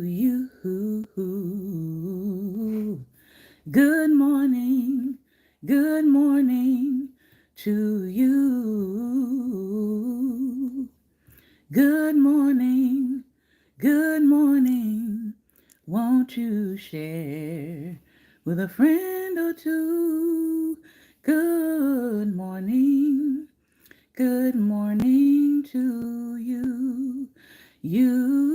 you. Good morning, good morning to you. Good morning, good morning. Won't you share with a friend or two? Good morning, good morning to you. You.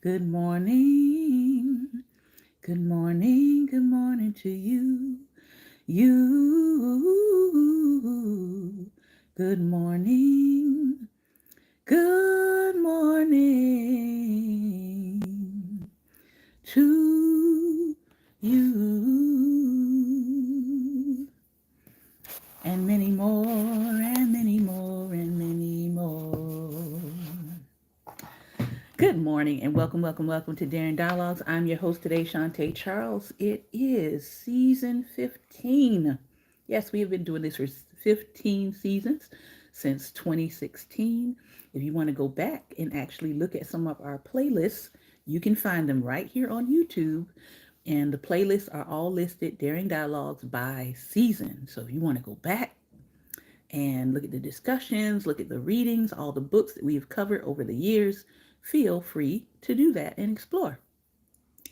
Good morning. Good morning, good morning to you. You. Good morning. Good morning to you. And many more, and many more, and many more. Good morning and welcome to Daring Dialogues. I'm your host today, Shantae Charles. It is season 15. Yes, we have been doing this for 15 seasons since 2016. If you want to go back and actually look at some of our playlists, you can find them right here on YouTube. And the playlists are all listed Daring Dialogues by season. So if you want to go back and look at the discussions, look at the readings, all the books that we've covered over the years, feel free to do that and explore.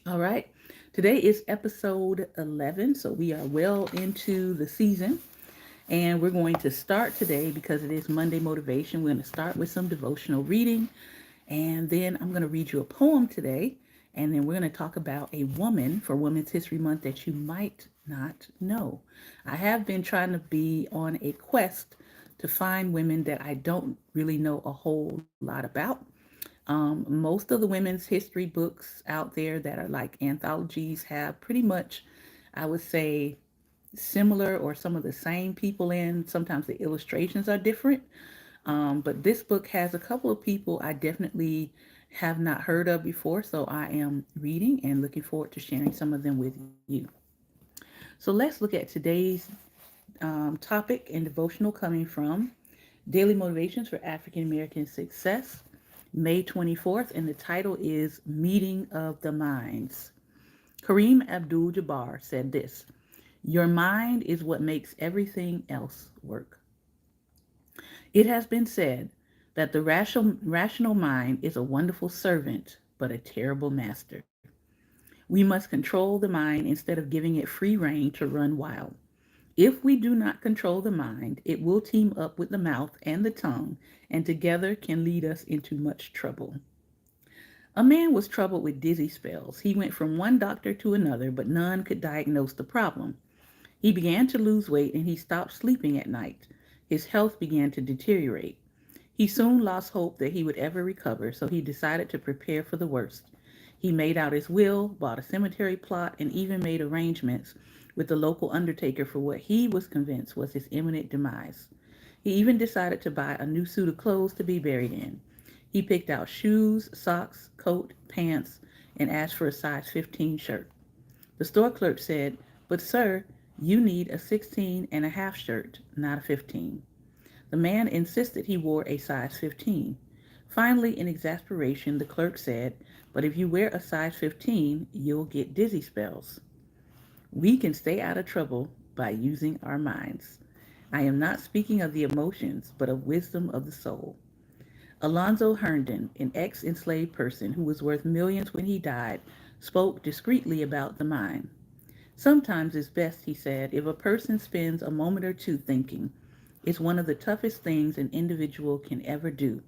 All right. Today is episode 11, so we are well into the season. And we're going to start today because it is Monday Motivation. We're going to start with some devotional reading. And then I'm going to read you a poem today. And then we're going to talk about a woman for Women's History Month that you might not know. I have been trying to be on a quest to find women that I don't really know a whole lot about. Most of the women's history books out there that are like anthologies have pretty much, I would say, similar or some of the same people in. Sometimes the illustrations are different. But this book has a couple of people I definitely have not heard of before. So I am reading and looking forward to sharing some of them with you. So let's look at today's topic and devotional coming from Daily Motivations for African American Success, May 24th, and the title is Meeting of the Minds. Kareem Abdul-Jabbar said this: "Your mind is what makes everything else work." It has been said that the rational mind is a wonderful servant, but a terrible master. We must control the mind instead of giving it free rein to run wild. If we do not control the mind, it will team up with the mouth and the tongue, and together can lead us into much trouble. A man was troubled with dizzy spells. He went from one doctor to another, but none could diagnose the problem. He began to lose weight and he stopped sleeping at night. His health began to deteriorate. He soon lost hope that he would ever recover, so he decided to prepare for the worst. He made out his will, bought a cemetery plot, and even made arrangements with the local undertaker for what he was convinced was his imminent demise. He even decided to buy a new suit of clothes to be buried in. He picked out shoes, socks, coat, pants, and asked for a size 15 shirt. The store clerk said, "But sir, you need a 16 and a half shirt, not a 15." The man insisted he wore a size 15. Finally, in exasperation, the clerk said, "But if you wear a size 15, you'll get dizzy spells." We can stay out of trouble by using our minds. I am not speaking of the emotions, but of wisdom of the soul. Alonzo Herndon, an ex-enslaved person who was worth millions when he died, spoke discreetly about the mind. "Sometimes it's best," he said, "if a person spends a moment or two thinking. It's one of the toughest things an individual can ever do.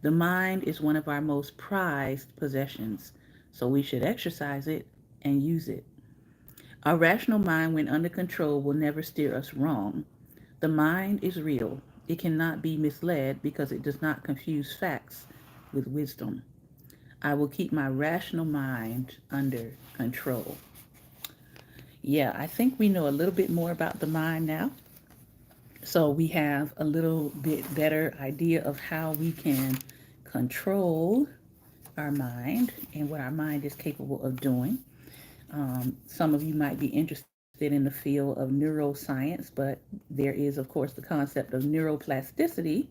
The mind is one of our most prized possessions, so we should exercise it and use it. Our rational mind, when under control, will never steer us wrong. The mind is real. It cannot be misled because it does not confuse facts with wisdom. I will keep my rational mind under control." Yeah, I think we know a little bit more about the mind now. So we have a little bit better idea of how we can control our mind and what our mind is capable of doing. Some of you might be interested in the field of neuroscience, but there is, of course, the concept of neuroplasticity,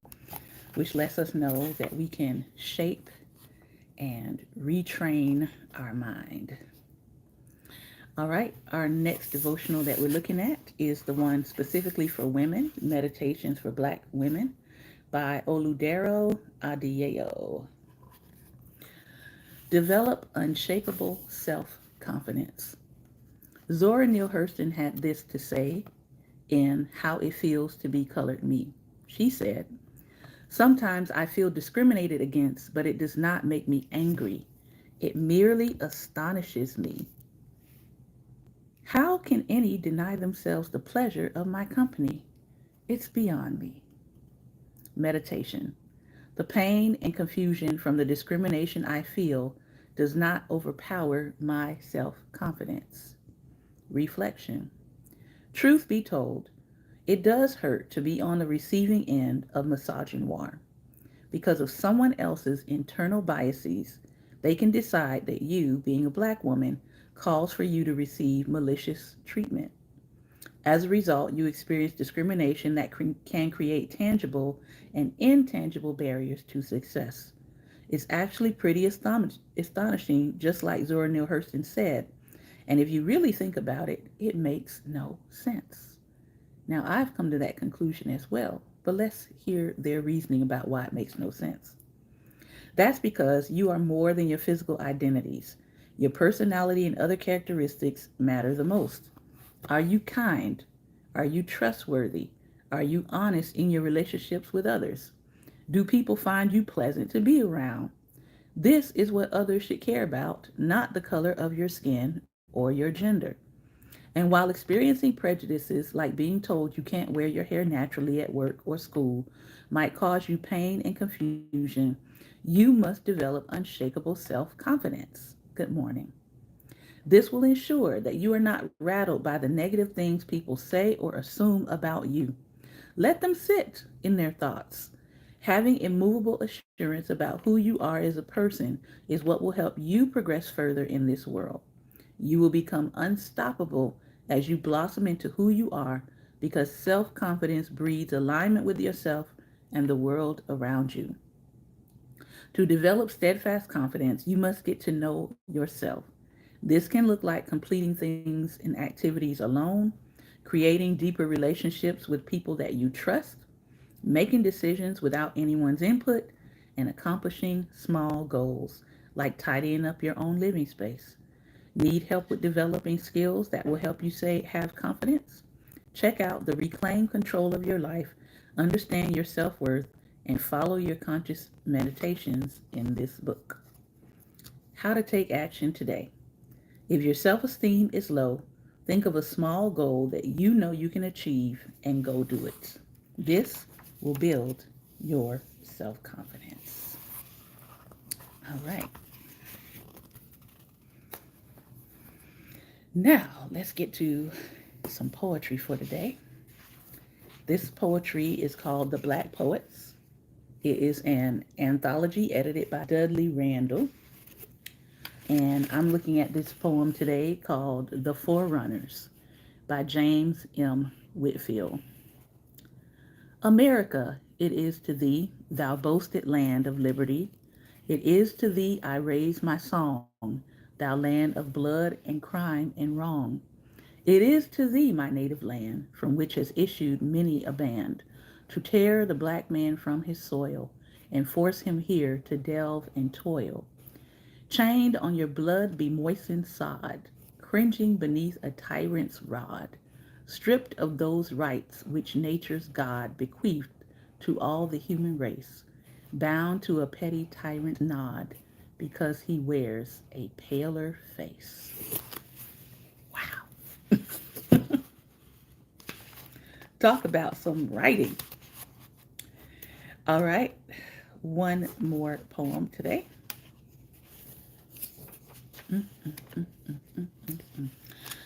which lets us know that we can shape and retrain our mind. All right, our next devotional that we're looking at is the one specifically for women, Meditations for Black Women by Oludero Adebayo. Develop unshakable self-confidence. Zora Neale Hurston had this to say in How It Feels to Be Colored Me. She said, "Sometimes I feel discriminated against, but it does not make me angry. It merely astonishes me. How can any deny themselves the pleasure of my company? It's beyond me." Meditation. The pain and confusion from the discrimination I feel does not overpower my self-confidence. Reflection. Truth be told, it does hurt to be on the receiving end of misogynoir. Because of someone else's internal biases, they can decide that you, being a black woman, calls for you to receive malicious treatment. As a result, you experience discrimination that can create tangible and intangible barriers to success. It's actually pretty astonishing, just like Zora Neale Hurston said. And if you really think about it, it makes no sense. Now, I've come to that conclusion as well, but let's hear their reasoning about why it makes no sense. That's because you are more than your physical identities. Your personality and other characteristics matter the most. Are you kind? Are you trustworthy? Are you honest in your relationships with others? Do people find you pleasant to be around? This is what others should care about, not the color of your skin or your gender. And while experiencing prejudices like being told you can't wear your hair naturally at work or school might cause you pain and confusion, you must develop unshakable self-confidence. Good morning. This will ensure that you are not rattled by the negative things people say or assume about you. Let them sit in their thoughts. Having immovable assurance about who you are as a person is what will help you progress further in this world. You will become unstoppable as you blossom into who you are because self confidence breeds alignment with yourself and the world around you. To develop steadfast confidence, you must get to know yourself. This can look like completing things and activities alone, creating deeper relationships with people that you trust, making decisions without anyone's input, and accomplishing small goals like tidying up your own living space. Need help with developing skills that will help you say have confidence? Check out the Reclaim Control of Your Life, Understand Your Self-Worth, and Follow Your Conscious Meditations in this book. How to take action today. If your self-esteem is low, think of a small goal that you know you can achieve and go do it. This will build your self-confidence. All right. Now, let's get to some poetry for today. This poetry is called The Black Poets. It is an anthology edited by Dudley Randall. And I'm looking at this poem today called The Forerunners by James M. Whitfield. America, it is to thee, thou boasted land of liberty. It is to thee I raise my song, thou land of blood and crime and wrong. It is to thee, my native land, from which has issued many a band, to tear the black man from his soil and force him here to delve and toil. Chained on your blood bemoistened sod, cringing beneath a tyrant's rod, stripped of those rights which nature's God bequeathed to all the human race, bound to a petty tyrant's nod because he wears a paler face. Wow. Talk about some writing. All right, one more poem today.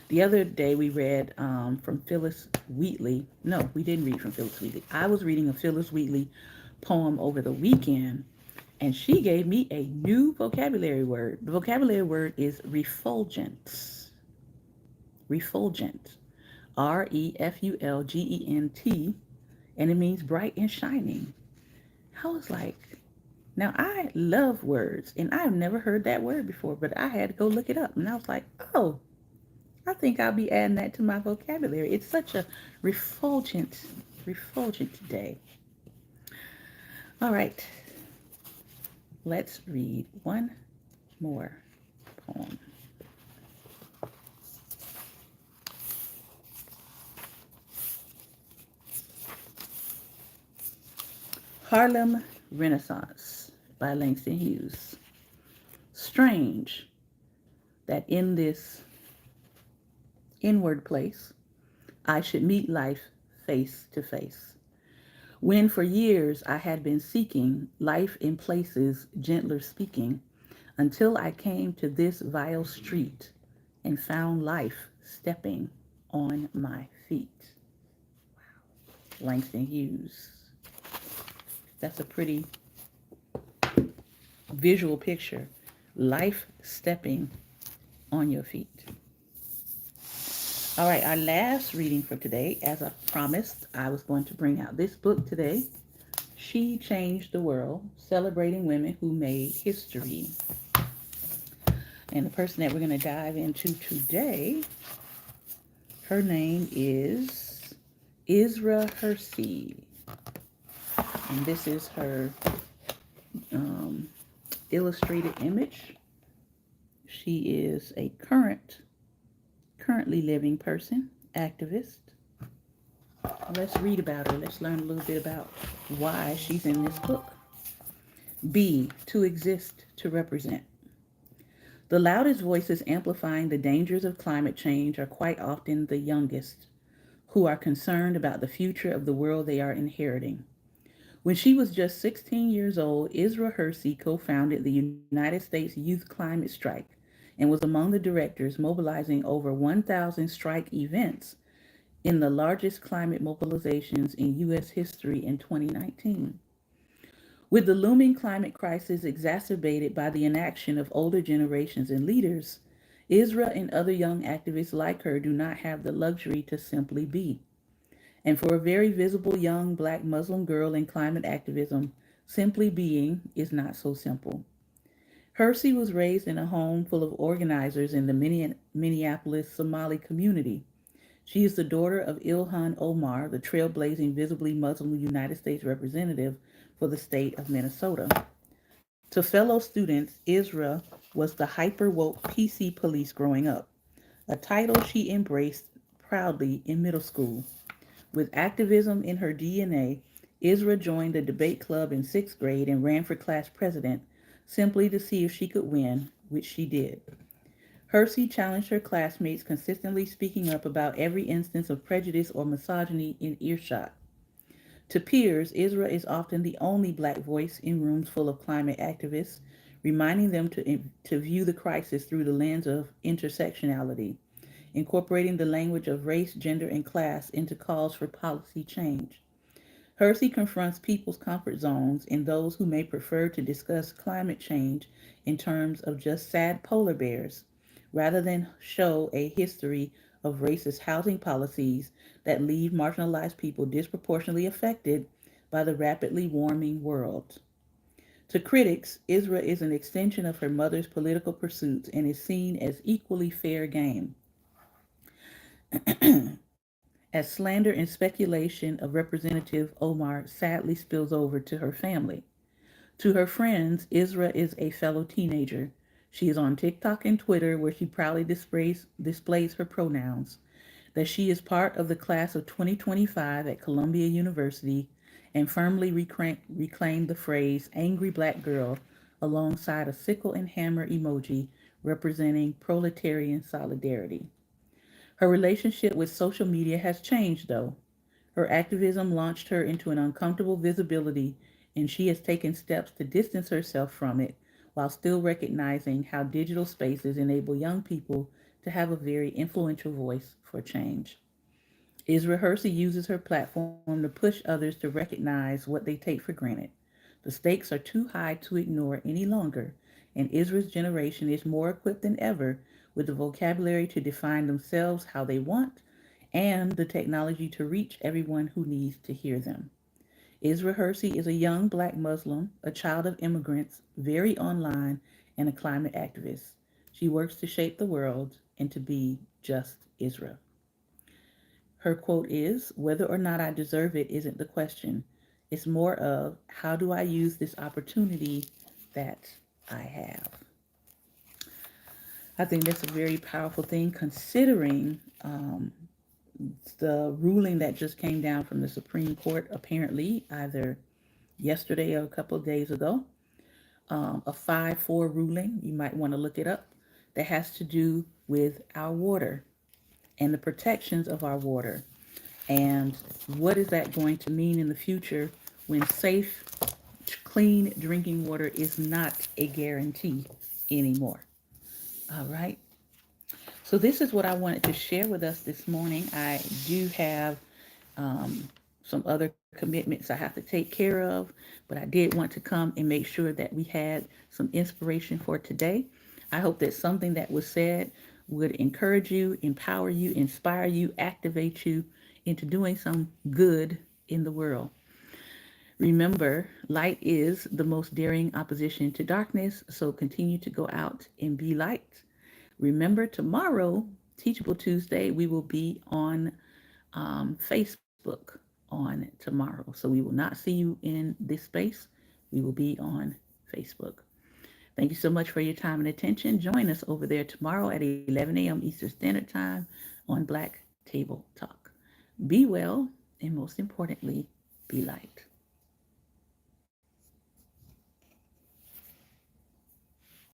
The other day we read from Phyllis Wheatley. No, we didn't read from Phyllis Wheatley. I was reading a Phyllis Wheatley poem over the weekend, and she gave me a new vocabulary word. The vocabulary word is refulgent. Refulgent. Refulgent. And it means bright and shining. I was like, Now, I love words, and I've never heard that word before, but I had to go look it up. And I was like, oh, I think I'll be adding that to my vocabulary. It's such a refulgent day. All right, let's read one more poem. Harlem Renaissance by Langston Hughes. Strange that in this inward place I should meet life face to face. When for years I had been seeking life in places gentler speaking, until I came to this vile street and found life stepping on my feet. Langston Hughes. That's a pretty visual picture. Life stepping on your feet. All right, our last reading for today, as I promised, I was going to bring out this book today. She Changed the World, Celebrating Women Who Made History. And the person that we're going to dive into today, her name is Isra Hersey. And this is her illustrated image. She is a currently living person, activist. Let's read about her. Let's learn a little bit about why she's in this book. B, to exist, to represent. The loudest voices amplifying the dangers of climate change are quite often the youngest, who are concerned about the future of the world they are inheriting. When she was just 16 years old, Isra Hersey co-founded the United States Youth Climate Strike and was among the directors mobilizing over 1,000 strike events in the largest climate mobilizations in U.S. history in 2019. With the looming climate crisis exacerbated by the inaction of older generations and leaders, Isra and other young activists like her do not have the luxury to simply be. And for a very visible young black Muslim girl in climate activism, simply being is not so simple. Hersey was raised in a home full of organizers in the Minneapolis Somali community. She is the daughter of Ilhan Omar, the trailblazing, visibly Muslim United States representative for the state of Minnesota. To fellow students, Isra was the hyper woke PC police growing up, a title she embraced proudly in middle school. With activism in her DNA, Isra joined the debate club in sixth grade and ran for class president simply to see if she could win, which she did. Hersey challenged her classmates, consistently speaking up about every instance of prejudice or misogyny in earshot. To peers, Isra is often the only black voice in rooms full of climate activists, reminding them to view the crisis through the lens of intersectionality, incorporating the language of race, gender, and class into calls for policy change. Hersey confronts people's comfort zones and those who may prefer to discuss climate change in terms of just sad polar bears, rather than show a history of racist housing policies that leave marginalized people disproportionately affected by the rapidly warming world. To critics, Isra is an extension of her mother's political pursuits and is seen as equally fair game. As slander and speculation of Representative Omar sadly spills over to her family. To her friends, Isra is a fellow teenager. She is on TikTok and Twitter where she proudly displays her pronouns, that she is part of the class of 2025 at Columbia University, and firmly reclaimed the phrase angry black girl alongside a sickle and hammer emoji representing proletarian solidarity. Her relationship with social media has changed, though. Her activism launched her into an uncomfortable visibility, and she has taken steps to distance herself from it while still recognizing how digital spaces enable young people to have a very influential voice for change. Isra Hersey uses her platform to push others to recognize what they take for granted. The stakes are too high to ignore any longer, and Isra's generation is more equipped than ever with the vocabulary to define themselves how they want and the technology to reach everyone who needs to hear them. Isra Hersey is a young black Muslim, a child of immigrants, very online, and a climate activist. She works to shape the world and to be just Isra. Her quote is, "Whether or not I deserve it isn't the question. It's more of how do I use this opportunity that I have." I think that's a very powerful thing considering the ruling that just came down from the Supreme Court, apparently, either yesterday or a couple of days ago. A 5-4 ruling, you might want to look it up, that has to do with our water and the protections of our water. And what is that going to mean in the future when safe, clean drinking water is not a guarantee anymore? All right. So this is what I wanted to share with us this morning. I do have um, some other commitments I have to take care of, but I did want to come and make sure that we had some inspiration for today. I hope that something that was said would encourage you, empower you, inspire you, activate you into doing some good in the world. Remember, light is the most daring opposition to darkness, so continue to go out and be light. Remember, tomorrow, Teachable Tuesday, we will be on Facebook on tomorrow. So we will not see you in this space. We will be on Facebook. Thank you so much for your time and attention. Join us over there tomorrow at 11 a.m. Eastern Standard Time on Black Table Talk. Be well, and most importantly, be light.